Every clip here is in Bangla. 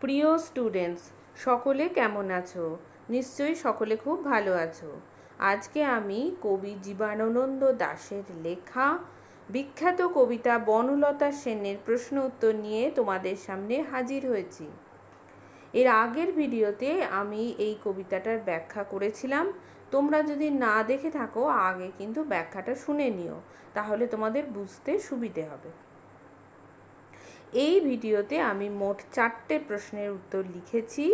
প্রিয় স্টুডেন্টস, সকলে কেমন আছো? নিশ্চয়ই সকলে খুব ভালো আছো। আজকে আমি কবি জীবনানন্দ দাশের লেখা বিখ্যাত কবিতা বনলতা সেনের প্রশ্ন উত্তর নিয়ে তোমাদের সামনে হাজির হয়েছি। এর আগের ভিডিওতে আমি এই কবিতাটার ব্যাখ্যা করেছিলাম। তোমরা যদি না দেখে থাকো আগে কিন্তু ব্যাখ্যাটা শুনে নিও, তাহলে তোমাদের বুঝতে সুবিধে হবে। এই ভিডিওতে আমি মোট 4টে প্রশ্নের উত্তর লিখেছি,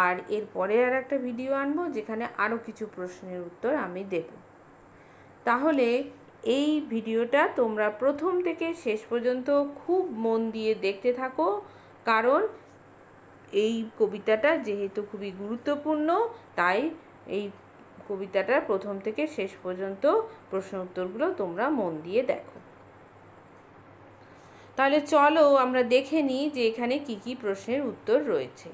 আর এরপরে আর একটা ভিডিও আনবো যেখানে আরও কিছু প্রশ্নের উত্তর আমি দেব। তাহলে এই ভিডিওটা তোমরা প্রথম থেকে শেষ পর্যন্ত খুব মন দিয়ে দেখতে থাকো, কারণ এই কবিতাটা যেহেতু খুবই গুরুত্বপূর্ণ, তাই এই কবিতাটার প্রথম থেকে শেষ পর্যন্ত প্রশ্ন উত্তরগুলো তোমরা মন দিয়ে দেখো। তাহলে চলো আমরা দেখে নিই যে এখানে কি কি প্রশ্নের উত্তর রয়েছে।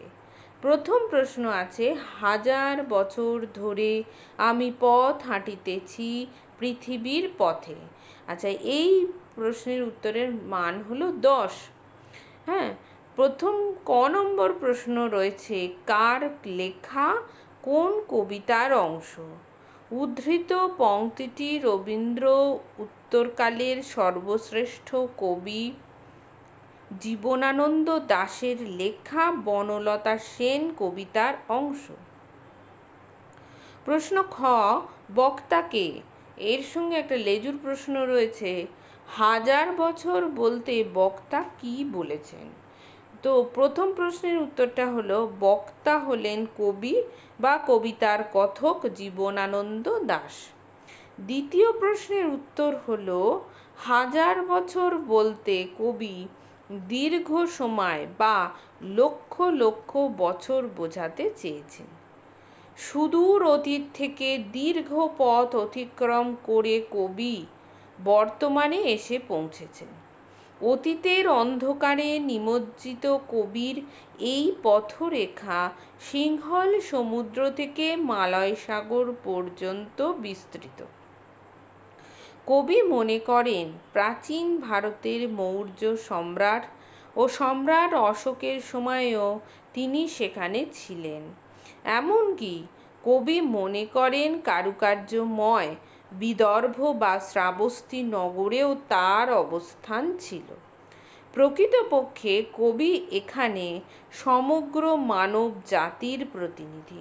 প্রথম প্রশ্ন আছে, 1000 বছর ধরে আমি পথ হাঁটিতেছি পৃথিবীর পথে। আচ্ছা, এই প্রশ্নের উত্তরের মান হলো 10। হ্যাঁ, প্রথম ক নম্বর প্রশ্ন রয়েছে, কার লেখা কোন কবিতার অংশ? উদ্ধৃত পংক্তিটি রবীন্দ্র উত্তরকালের সর্বশ্রেষ্ঠ কবি জীবনানন্দ দাশের লেখা বনলতা সেন কবিতার অংশ। প্রশ্ন খ, বক্তা কে? এর সঙ্গে একটা লেজুর প্রশ্ন রয়েছে, 1000 বছর বলতে বক্তা কি বলেছেন? তো প্রথম প্রশ্নের উত্তরটা হলো, বক্তা হলেন কবি বা কবিতার কথক জীবনানন্দ দাশ। দ্বিতীয় প্রশ্নের উত্তর হলো, 1000 বছর বলতে কবি দীর্ঘ সময় বা লক্ষ লক্ষ বছর বোঝাতে চেয়েছেন। সুদূর অতীত থেকে দীর্ঘ পথ অতিক্রম করে কবি বর্তমানে এসে পৌঁছেছেন। অতীতের অন্ধকারে নিমজ্জিত কবির এই পথরেখা সিংহল সমুদ্র থেকে মালয় সাগর পর্যন্ত বিস্তৃত। কবি মনে করেন প্রাচীন ভারতের মৌর্য সম্রাট ও সম্রাট অশোকের সময়েও তিনি সেখানে ছিলেন। এমনকি কবি মনে করেন কারুকার্যময় বিদর্ভ বা শ্রাবস্তী নগরেও তার অবস্থান ছিল। প্রকৃতপক্ষে কবি এখানে সমগ্র মানব জাতির প্রতিনিধি।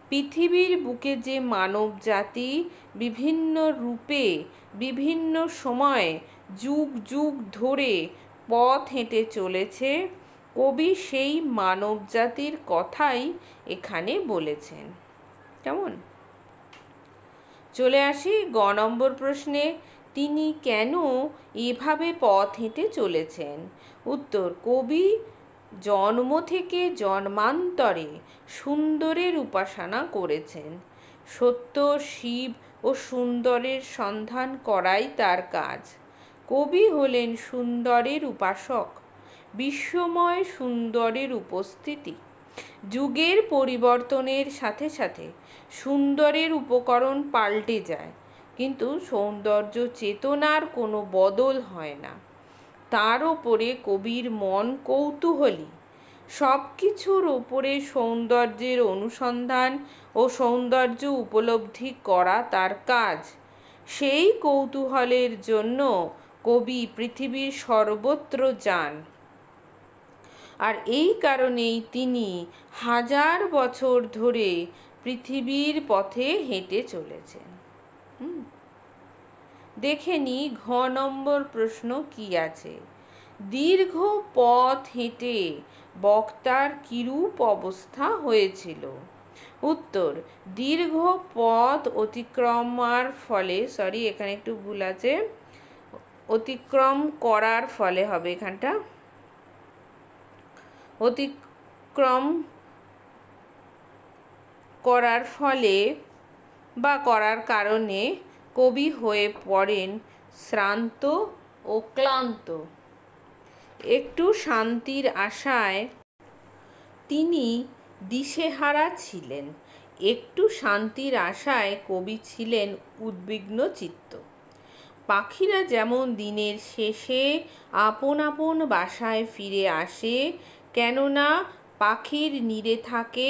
পৃথিবীর বুকে যে মানব জাতি বিভিন্ন রূপে বিভিন্ন সময়ে যুগ যুগ ধরে পথ হেঁটে চলেছে, কবি সেই মানব জাতির কথাই এখানে বলেছেন। কেমন? চলে আসি গ নম্বর প্রশ্নে, তিনি কেন এভাবে পথ হেঁটে চলেছেন? উত্তর, কবি জন্ম থেকে জন্মান্তরে সুন্দরের উপাসনা করেছেন। সত্য, শিব ও সুন্দরের সন্ধান করাই তার কাজ। কবি হলেন সুন্দরের উপাসক। বিশ্বময় সুন্দরের উপস্থিতি। যুগের পরিবর্তনের সাথে সাথে সুন্দরের উপকরণ পাল্টে যায়, কিন্তু সৌন্দর্য চেতনার কোনো বদল হয় না। তার ওপরে কবির মন কৌতূহলী। সব কিছুর ওপরে সৌন্দর্যের অনুসন্ধান ও সৌন্দর্য উপলব্ধি করা তার কাজ। সেই কৌতূহলের জন্য কবি পৃথিবীর সর্বত্র যান, আর এই কারণেই তিনি 1000 বছর ধরে পৃথিবীর পথে হেঁটে চলেছেন। দেখে নি ঘ নম্বর প্রশ্ন কি আছে। দীর্ঘ পথ হেঁটে বক্তার কিরূপ অবস্থা হয়েছিল? উত্তর, দীর্ঘ পথ অতিক্রমার ফলে, এখানে একটু ভুল আছে, অতিক্রম করার ফলে হবে এখানটা, অতিক্রম করার ফলে বা করার কারণে কবি হয়ে পড়েন শ্রান্ত ও ক্লান্ত। একটু শান্তির আশায় তিনি দিশেহারা ছিলেন। একটু শান্তির আশায় কবি ছিলেন উদ্বিগ্ন চিত্ত। পাখিরা যেমন দিনের শেষে আপন আপন বাসায় ফিরে আসে, কেননা পাখির নীড়ে থাকে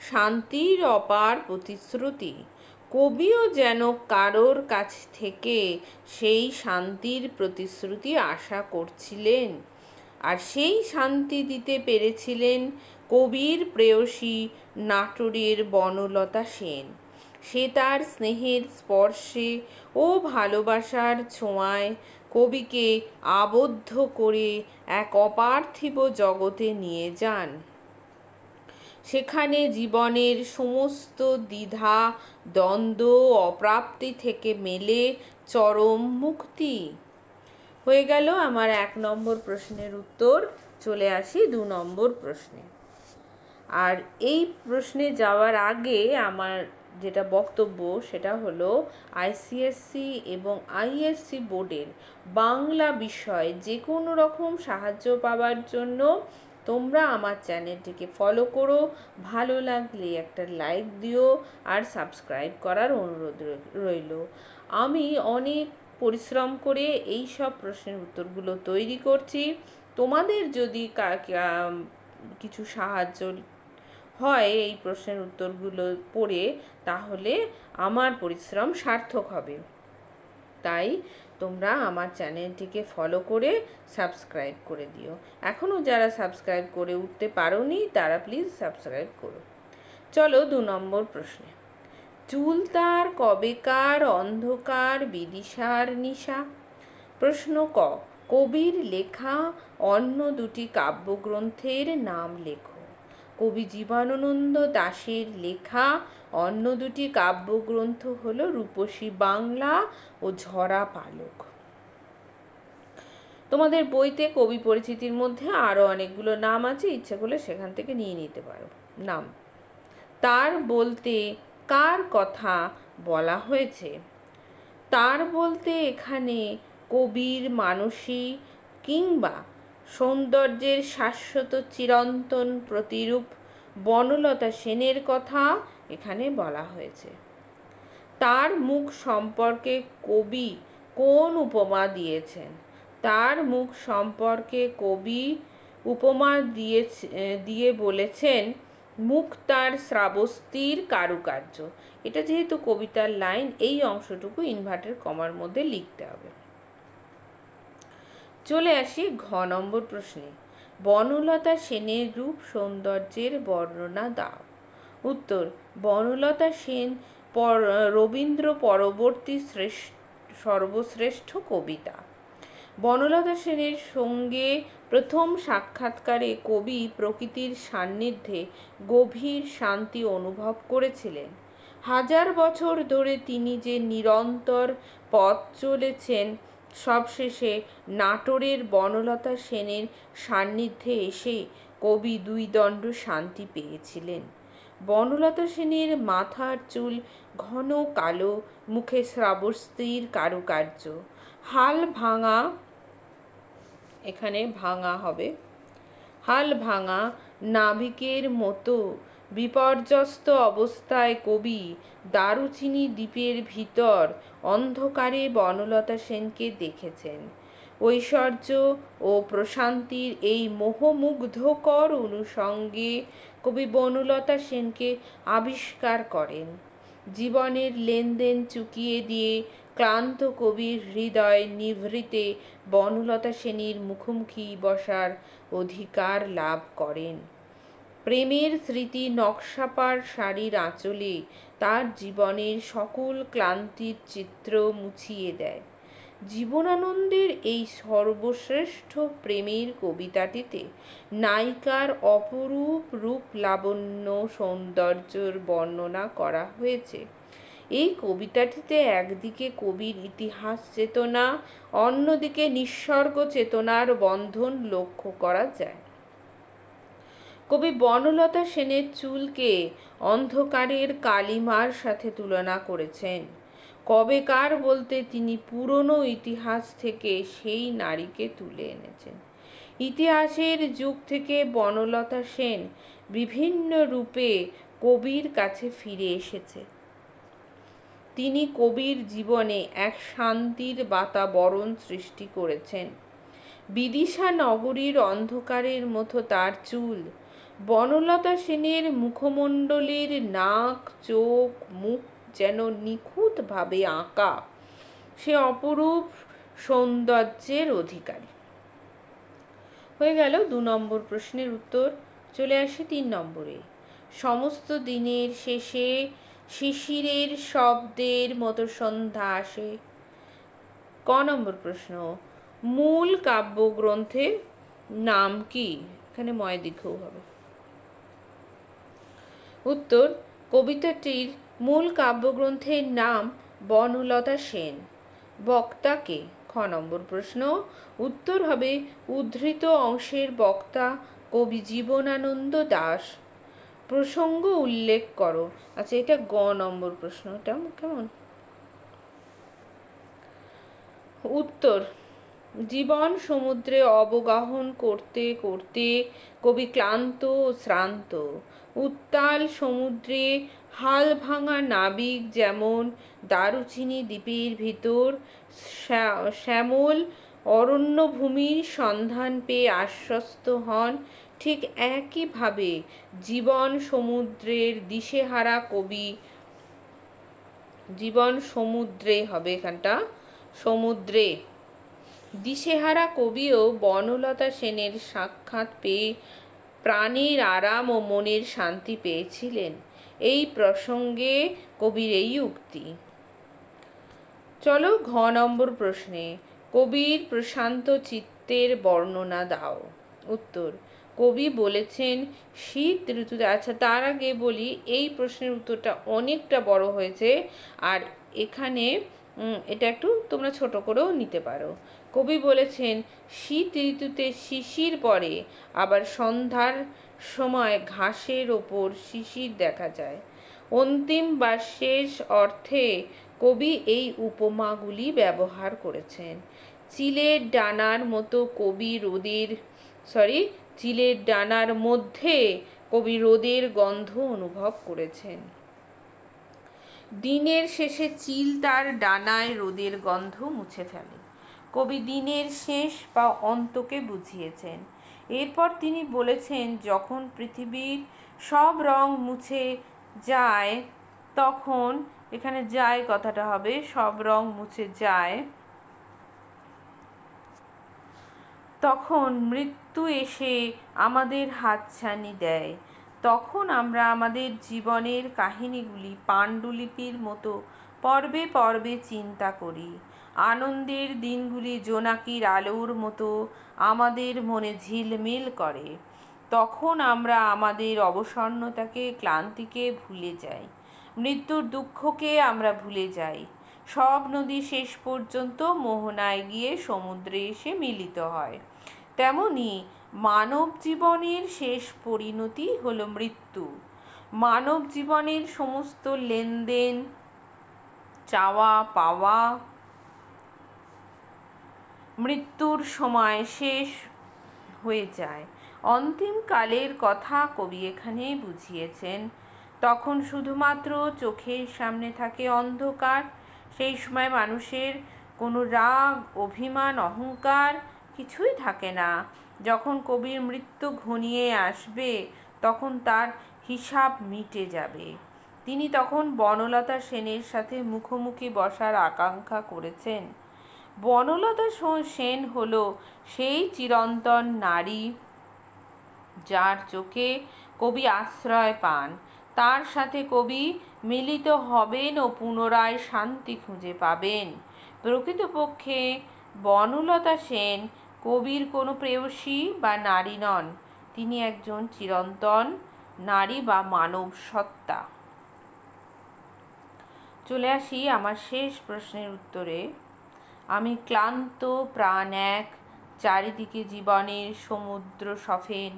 শান্তির অপার প্রতিশ্রুতি। কবিও যেন কারোর কাছ থেকে সেই শান্তির প্রতিশ্রুতি আশা করছিলেন, আর সেই শান্তি দিতে পেরেছিলেন কবির প্রেয়সী নাটোরের বনলতা সেন। সে তার স্নেহের স্পর্শে ও ভালোবাসার ছোঁয়ায় কবিকে আবদ্ধ করে এক অপার্থিব জগতে নিয়ে যান। সেখানে জীবনের সমস্ত দ্বিধা, দ্বন্দ্ব, অপ্রাপ্তি থেকে মেলে চরম মুক্তি। হয়ে গেল আমার 1 নম্বর প্রশ্নের উত্তর। চলে আসি 2 নম্বর প্রশ্নে। আর এই প্রশ্নে যাওয়ার আগে আমার যেটা বক্তব্য সেটা হলো আইসিএসসি এবং আইএসসি বোর্ডের বাংলা বিষয়ে যে কোনো রকম সাহায্য পাওয়ার জন্য তোমরা আমার চ্যানেলটিকে ফলো করো, ভালো লাগলে একটা লাইক দিও, আর সাবস্ক্রাইব করার অনুরোধ রইল। আমি অনেক পরিশ্রম করে এই সব প্রশ্নের উত্তরগুলো তৈরি করছি। তোমাদের যদি কিছু সাহায্য হয় এই প্রশ্নের উত্তরগুলো পড়ে, তাহলে আমার পরিশ্রম সার্থক হবে। তাই তোমরা আমার চ্যানেলটিকে ফলো করে সাবস্ক্রাইব করে দিও। এখনও যারা সাবস্ক্রাইব করে উঠতে পারোনি তারা প্লিজ সাবস্ক্রাইব করো। চলো 2 নম্বর প্রশ্নে। চুল তার কবেকার অন্ধকার বিদিশার নিশা। প্রশ্ন ক, কবির লেখা অন্য 2টি কাব্যগ্রন্থের নাম লেখো। কবি জীবনানন্দ দাশের লেখা অন্য 2টি কাব্যগ্রন্থ হলো রূপসী বাংলা ও ঝরা পালক। তোমাদের বইতে কবি পরিচিতির মধ্যে আরও অনেকগুলো নাম আছে, ইচ্ছে করলে সেখান থেকে নিয়ে নিতে পারো নাম। তার বলতে কার কথা বলা হয়েছে? তার বলতে এখানে কবির মানসী কিংবা সৌন্দর্যের শাশ্বত চিরন্তন প্রতিরূপ বনলতা সেনের কথা এখানে বলা হয়েছে। তার মুখ সম্পর্কে কবি কোন উপমা দিয়েছেন? তার মুখ সম্পর্কে কবি উপমা দিয়ে বলেছেন মুখ তার শ্রাবস্তির কারুকার্য। এটা যেহেতু কবিতার লাইন, এই অংশটুকু ইনভার্টেড কমার মধ্যে লিখতে হবে। চলে আসি ঘ নম্বর প্রশ্নে। বনলতা সেনের রূপ সৌন্দর্যের বর্ণনা দাও। উত্তর, বনলতা সেন রবীন্দ্র পরবর্তী সর্বশ্রেষ্ঠ কবিতা। বনলতা সেনের সঙ্গে প্রথম সাক্ষাৎকারে কবি প্রকৃতির সান্নিধ্যে গভীর শান্তি অনুভব করেছিলেন। 1000 বছর ধরে তিনি যে নিরন্তর পথ চলেছেন, সবশেষে নাটোরের বনলতা সেনের সান্নিধ্যে এসে কবি 2 দণ্ড শান্তি পেয়েছিলেন। বনলতা সেনের মাথার চুল ঘন কালো, মুখে শ্রাবস্তির কারুকার্য, হাল ভাঙা, এখানে ভাঙা হবে, হাল ভাঙা নাবিকের মতো বিপর্যস্ত অবস্থায় কবি দারুচিনি দ্বীপের ভিতর অন্ধকারে বনলতা সেনকে দেখেছেন। ঐশ্বর্য ও প্রশান্তির এই মোহমুগ্ধকর অনুষঙ্গে কবি বনলতা সেনকে আবিষ্কার করেন। জীবনের লেনদেন চুকিয়ে দিয়ে ক্লান্ত কবির হৃদয় নিভৃতে বনলতা সেনের মুখোমুখি বসার অধিকার লাভ করেন। প্রেমের স্মৃতি নকশাপার শাড়ির আঁচলে তার জীবনের সকল ক্লান্তির চিত্র মুছিয়ে দেয়। জীবনানন্দের এই সর্বশ্রেষ্ঠ প্রেমের কবিতাটিতে নায়িকার অপরূপ রূপ লাবণ্য সৌন্দর্যের বর্ণনা করা হয়েছে। এই কবিতাটিতে একদিকে কবির ইতিহাস চেতনা, অন্যদিকে নিঃসর্গ চেতনার বন্ধন লক্ষ্য করা যায়। কবি বনলতা সেনের চুলকে অন্ধকারের কালিমার সাথে তুলনা করেছেন। কবেকার বলতে তিনি পুরনো ইতিহাস থেকে সেই নারীকে তুলে এনেছেন। ইতিহাসের যুগ থেকে বনলতা সেন বিভিন্ন রূপে কবির কাছে ফিরে এসেছে। তিনি কবির জীবনে এক শান্তির বাতাবরণ সৃষ্টি করেছেন। বিদিশা নগরীর অন্ধকারের মতো তার চুল, বনলতা সেনের মুখমণ্ডলের নাক, চোখ, মুখ যেন নিখুঁতভাবে আঁকা। সে অপরূপ সৌন্দর্যের অধিকারী। হয়ে গেল 2 নম্বর প্রশ্নের উত্তর। চলে আসি 3 নম্বরে। সমস্ত দিনের শেষে শিশিরের শব্দের মতো সন্ধ্যা আসে। ক নম্বর প্রশ্ন, মূল কাব্যগ্রন্থের নাম কি? এখানে ময় দীর্ঘ হবে। উত্তর, কবিতাটির মূল কাব্যগ্রন্থের নাম বনলতা সেন। বক্তা কে? খ নম্বর প্রশ্ন, উত্তর হবে উদ্ধৃত অংশের বক্তা কবি জীবনানন্দ দাশ। প্রসঙ্গ উল্লেখ করো। আচ্ছা, এটা গ নম্বর প্রশ্ন। এটা কেমন? উত্তর, জীবন সমুদ্রে অবগাহন করতে করতে কবি ক্লান্ত ও শ্রান্ত। উত্তাল সমুদ্রে হাল ভাঙা নাবিক যেমন দারুচিনি দ্বীপের ভিতর শ্যামল অরণ্যভূমির সন্ধান পেয়ে আশ্বস্ত হন, ঠিক একইভাবে জীবন সমুদ্রের দিশেহারা কবি, জীবন সমুদ্রে হবে এখানটা, সমুদ্রে দিশেহারা কবিও বনলতা সেনের সাক্ষাৎ পেয়ে প্রাণের আরাম ও মনের শান্তি পেয়েছিলেন। এই প্রসঙ্গে কবির এই উক্তি। চলো ঘ নম্বর প্রশ্নে, কবির প্রশান্ত চিত্তের বর্ণনা দাও। উত্তর, কবি বলেছেন শীত ঋতুতে। আচ্ছা, তার আগে বলি এই প্রশ্নের উত্তরটা অনেকটা বড় হয়েছে, আর এখানে এটা একটু তোমরা ছোট করেও নিতে পারো। কবি বলেছেন শীত ঋতুতে শিশির পড়ে, আবার সন্ধ্যার সময় ঘাসের ওপর শিশির দেখা যায়। অন্তিম বা শেষ অর্থে কবি এই উপমাগুলি ব্যবহার করেছেন। চিলের ডানার মতো চিলের ডানার মধ্যে কবি রোদের গন্ধ অনুভব করেছেন। দিনের শেষে চিল তার ডানায় রোদের গন্ধ মুছে ফেলে। কবি দিনের শেষ বা অন্তকে বুঝিয়েছেন। এরপর তিনি বলেছেন যখন পৃথিবীর সব রং মুছে যায়, তখন এখানে যায় কথাটা হবে সব রং মুছে যায়, তখন মৃত্যু এসে আমাদের হাতছানি দেয়। তখন আমরা আমাদের জীবনের কাহিনীগুলি পাণ্ডুলিপির মতো পর্বে পর্বে চিন্তা করি। আনন্দের দিনগুলি জোনাকির আলোর মতো আমাদের মনে ঝিলমিল করে। তখন আমরা আমাদের অবসন্নতাকে, ক্লান্তিকে ভুলে যাই। মৃত্যুর দুঃখকে আমরা ভুলে যাই। সব নদী শেষ পর্যন্ত মোহনায় গিয়ে সমুদ্রে এসে মিলিত হয়। তেমনি মানব জীবনের শেষ পরিণতি হলো মৃত্যু। মানব জীবনের সমস্ত লেনদেন, চাওয়া পাওয়া মৃত্যুর সময় শেষ হয়ে যায়। অন্তিমকালের কথা কবি এখানে বুঝিয়েছেন। তখন শুধুমাত্র চোখের সামনে থাকে অন্ধকার। সেই সময় মানুষের কোনো রাগ, অভিমান, অহংকার কিছুই থাকে না। যখন কবির মৃত্যু ঘনিয়ে আসবে, তখন তার হিসাব মিটে যাবে। তিনি তখন বনলতা সেনের সাথে মুখোমুখি বসার আকাঙ্ক্ষা করেছেন। বনলতা সেন হলো সেই চিরন্তন নারী যার চোখে কবি আশ্রয় পান। তার সাথে কবি মিলিত হবেন ও পুনরায় শান্তি খুঁজে পাবেন। প্রকৃতপক্ষে বনলতা সেন কবির কোনো প্রেয়সী বা নারী নন, তিনি একজন চিরন্তন নারী বা মানব সত্তা। চলে আসি আমার শেষ প্রশ্নের উত্তরে। আমি ক্লান্ত প্রাণ এক, চারিদিকে জীবনের সমুদ্র সফেন,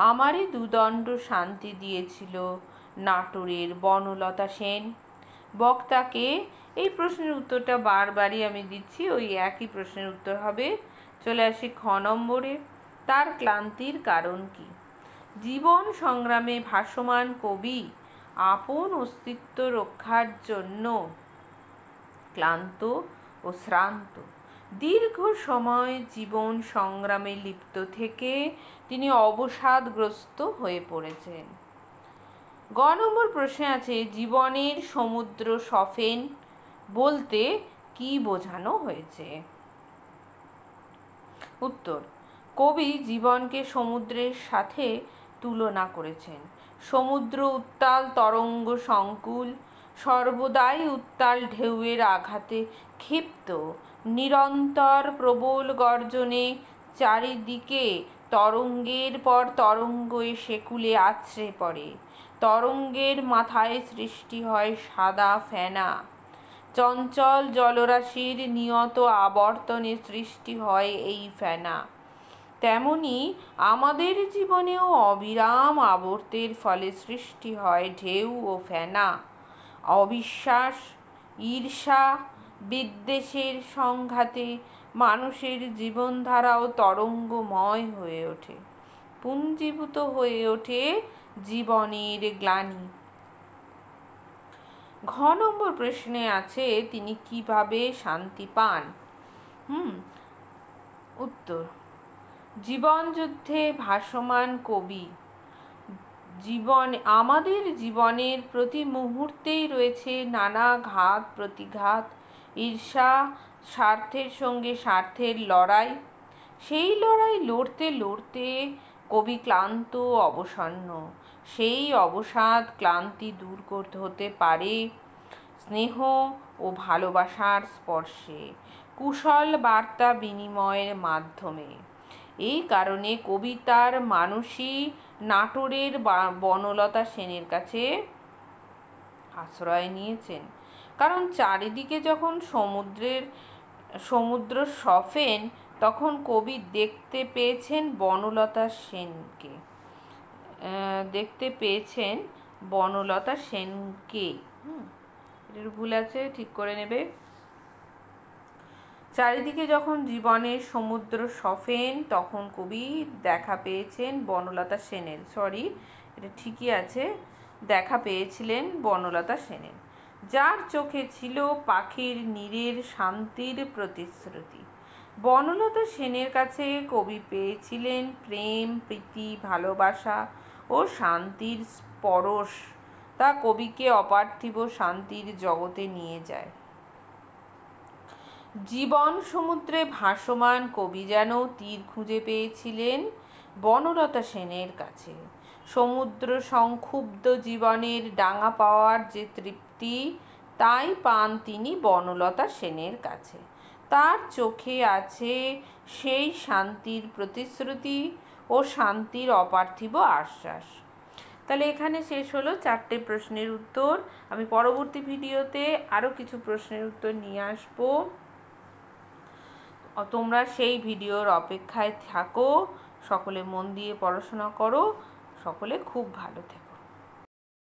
আমারে দুদণ্ড শান্তি দিয়েছিল নাটোরের বনলতা সেন। বক্তাকে? এই প্রশ্নের উত্তরটা বারবারই আমি দিচ্ছি, ওই একই প্রশ্নের উত্তর হবে। চলে আসি খ নম্বরে, তার ক্লান্তির কারণ কি? জীবন সংগ্রামে ভাসমান কবি আপন অস্তিত্ব রক্ষার জন্য ক্লান্ত ও শ্রান্ত। দীর্ঘ সময় জীবন সংগ্রামে লিপ্ত থেকে তিনি অবসাদগ্রস্ত হয়ে পড়েছেন। গ নম্বর প্রশ্নে আছে জীবনের সমুদ্র সফেন বলতে কি বোঝানো হয়েছে? উত্তর, কবি জীবনকে সমুদ্রের সাথে তুলনা করেছেন। সমুদ্র উত্তাল তরঙ্গ সংকুল, সর্বদাই উত্তাল ঢেউয়ের আঘাতে ক্ষিপ্ত, নিরন্তর প্রবল গর্জনে চারিদিকে তরঙ্গের পর তরঙ্গ এসে কূলে আছড়ে পড়ে। তরঙ্গের মাথায় সৃষ্টি হয় সাদা ফেনা। চঞ্চল জলরাশির নিয়ত আবর্তনে সৃষ্টি হয় এই ফেনা। তেমনি আমাদের জীবনেও অবিরাম আবর্তের ফলে সৃষ্টি হয় ঢেউ ও ফেনা। অবিশ্বাস, ঈর্ষা, বিদ্বেষের সংঘাতে মানুষের জীবনধারাও তরঙ্গময় হয়ে ওঠে, পুঞ্জীভূত হয়ে ওঠে জীবনের গ্লানি। ঘ নম্বর প্রশ্নে আছে তিনি কিভাবে শান্তি পান? উত্তর, জীবনযুদ্ধে ভাসমান কবি আমাদের জীবনের প্রতি মুহূর্তেই রয়েছে নানা ঘাত প্রতিঘাত, ঈর্ষা, স্বার্থের সঙ্গে স্বার্থের লড়াই। সেই লড়াই লড়তে লড়তে কবি ক্লান্ত অবসন্ন। সেই অবসাদ ক্লান্তি দূর করতে হতে পারে স্নেহ ও ভালোবাসার স্পর্শে, কুশল বার্তা বিনিময়ের মাধ্যমে। এই কারণে কবি তার মানসী নাটোরের বনলতা সেনের কাছে আশ্রয় নিয়েছেন। কারণ চারিদিকে যখন সমুদ্র সফেন, তখন কবি দেখতে পেয়েছেন বনলতা সেনকে। এটার ভুল আছে, ঠিক করে নেবে। চারিদিকে যখন জীবনের সমুদ্র সফেন, তখন কবি দেখা পেয়েছেন বনলতা সেনের। এটা ঠিকই আছে, দেখা পেয়েছিলেন বনলতা সেনের, যার চোখে ছিল পাখির নীড়ের শান্তির প্রতিশ্রুতি। বনলতা সেনের কাছে কবি পেয়েছিলেন প্রেম, প্রীতি, ভালোবাসা ও শান্তির পরশ। তা কবিকে অপার্থিব শান্তির জগতে নিয়ে যায়। জীবন সমুদ্রে ভাসমান কবি যেন তীর খুঁজে পেয়েছিলেন বনলতা সেনের কাছে। সমুদ্র সংক্ষুব্ধ জীবনের ডাঙা পাওয়ার যে তৃপ্তি, তাই পান তিনি বনলতা সেনের কাছে। তার চোখে আছে সেই শান্তির প্রতিশ্রুতি ও শান্তির অপার্থিব আশ্বাস। তাহলে এখানে শেষ হলো 4টে প্রশ্নের উত্তর। আমি পরবর্তী ভিডিওতে আরও কিছু প্রশ্নের উত্তর নিয়ে আসবো। তোমরা সেই ভিডিওর অপেক্ষায় থাকো। সকলে মন দিয়ে পড়াশোনা করো। সকলে খুব ভালো থেকো।